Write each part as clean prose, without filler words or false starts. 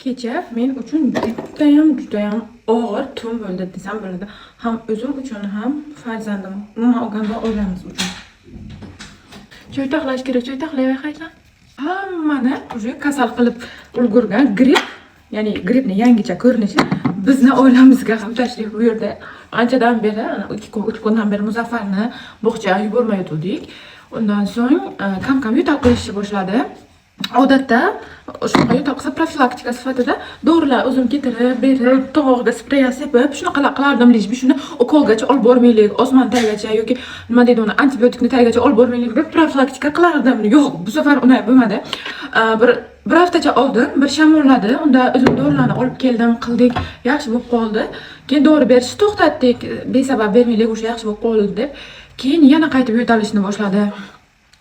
Kecha men uchun judayam og'ir tun bo'ldi desam bo'ladi. Ham o'zim uchun, ham farzandim, umuman olganda oilamiz uchun. Choy taxlash kerak, choy taxlayveraysan. Hammani уже kasal qilib ulgurgan gripp, ya'ni grippni yangicha ko'rinishi bizni oilamizga ham tashrif buyurdi. Anchadan beri, 2 kundan beri Muzaffarni bog'chaga yubormay turdik. Undan so'ng kam yo'tal qilishni boshladi. Odatda shunaqa yo'tal qilsa profilaktika sifatida dorilar o'zim ketirib, berib, tomog'iga sprey sepib, shunaqa qilardim deyishdi. Shuni ukolgacha olib bormaylik, osmon tagigacha yoki nima deydi uni, antibiotikni tagigacha olib bormaylik deb profilaktika qilardim. Yo'q, bu safar unday bo'lmadi. Bir haftacha oldin bir shamolladi. Unda o'zim dorilarni olib keldim, qildik, yaxshi bo'lib qoldi. Keyin dori berishni to'xtatdik, besabab bermaylik, o'sha yaxshi bo'lib qoldi deb. Keyin yana qaytib yo'talishni boshladi.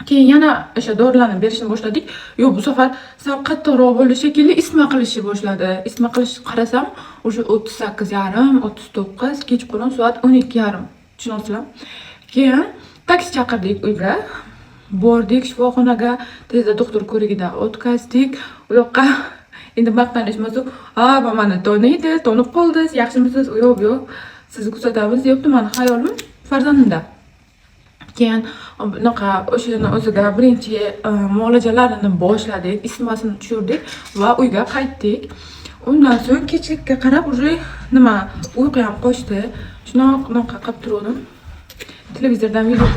Keyin yana o'sha dorilarni berishni boshladik. Yo'q, bu safar sal qattiqroq bo'ldi shekilli, isitma qilishni boshladi. Isitma qilish qarasam, o'sha 38:30, 39, kechqurun soat 12:30. Tushunyapsizlar? Keyin taksi chaqirdik uyga. Bordik shifoxonaga, tezda doktor ko'rigidan o'tkazdik. U yoqqa endi maqtanishmasu, mana toniydi, tonib qoldingiz, yaxshimisiz? Yo'q, sizni kuzatamiz, debdi. Meni xayolim farzandimda. Keyin bunaqa o'shani o'ziga birinchi muolajalarini boshladik, isitmasini tushirdik va uyga qaytdik. Undan so'ng kechlikka qarab уже uyqu ham qochdi. Shunaqa qilib turdim. Televizordan video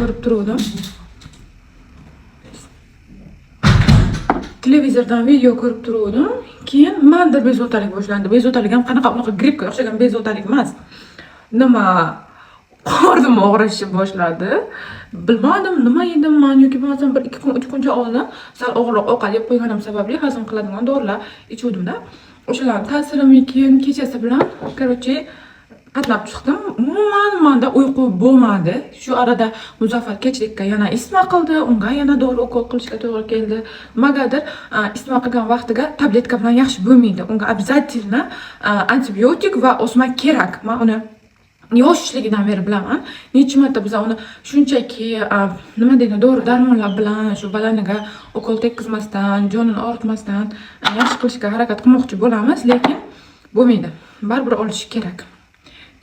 ko'rib turdim. Keyin menda bezovtalik boshlandi. Bezovtalik ham qanaqa unaqa grippga o'xshagan bezovtalik emas. Qornim og'rishni boshladi. Bilmadim nima yedim men yoki bo'lmasam 1-2 kun 3 kuncha oldin sal og'irroq ovqat yeb qo'yganim sababli hazm qiladigan dorilar ichuvdim-da. O'shalar ta'sirimikin kechasi bilan qatnab chiqdim. Umuman menda uyqu bo'lmadi. Shu arada Muzaffar kechlikka yana isitma qildi, unga yana dori ukol qilishga to'g'ri keldi. Nimagadir isitma qilgan vaqtiga tabletka bilan yaxshi bo'lmaydi. Unga обязательно antibiotik va o'sma kerak. Men uni yoshligidan beri bilaman. Necha marta biz uni shunchaki nima deydi, dori darmonlar bilan shu balaniga ukol tekkizmasdan, jonini og'ritmasdan yaxshi qilishga harakat qilmoqchi bo'lamiz, lekin bo'lmaydi. Baribir olish kerak.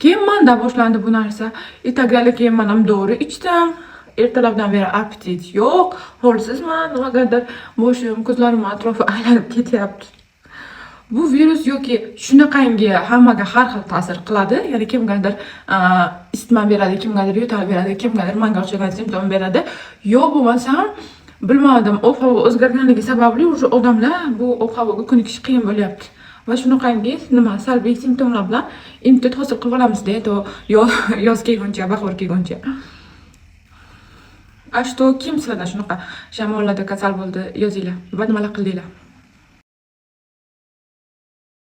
Keyin menda boshlandi bu narsa. Ertagalik keyin men ham dori ichdim. Ertalabdan beri appetit yo'q, holsizman, nimagadir boshim, ko'zlarim atrofi aylanib ketyapti. Bu virus yoki shunaqangi hammaga har xil ta'sir qiladi. Ya'ni kimgadir isitma beradi, kimgadir yo'tal beradi, kimgadir menga o'xshagan simptom beradi. Yo bo'lmasam, bilmadim, ob-havo o'zgarganligi sababli o'sha odamlar bu ob-havoga ko'nikish qiyin bo'lyapti. Va shunaqangi salbiy simptomlar bilan immunitet hosil qilib olamiz-da, yoz kelguncha, bahor kelguncha. Ashto kim sizlardan shunaqa shamollarda kasal bo'ldi, yozinglar va nimalar qildinglar?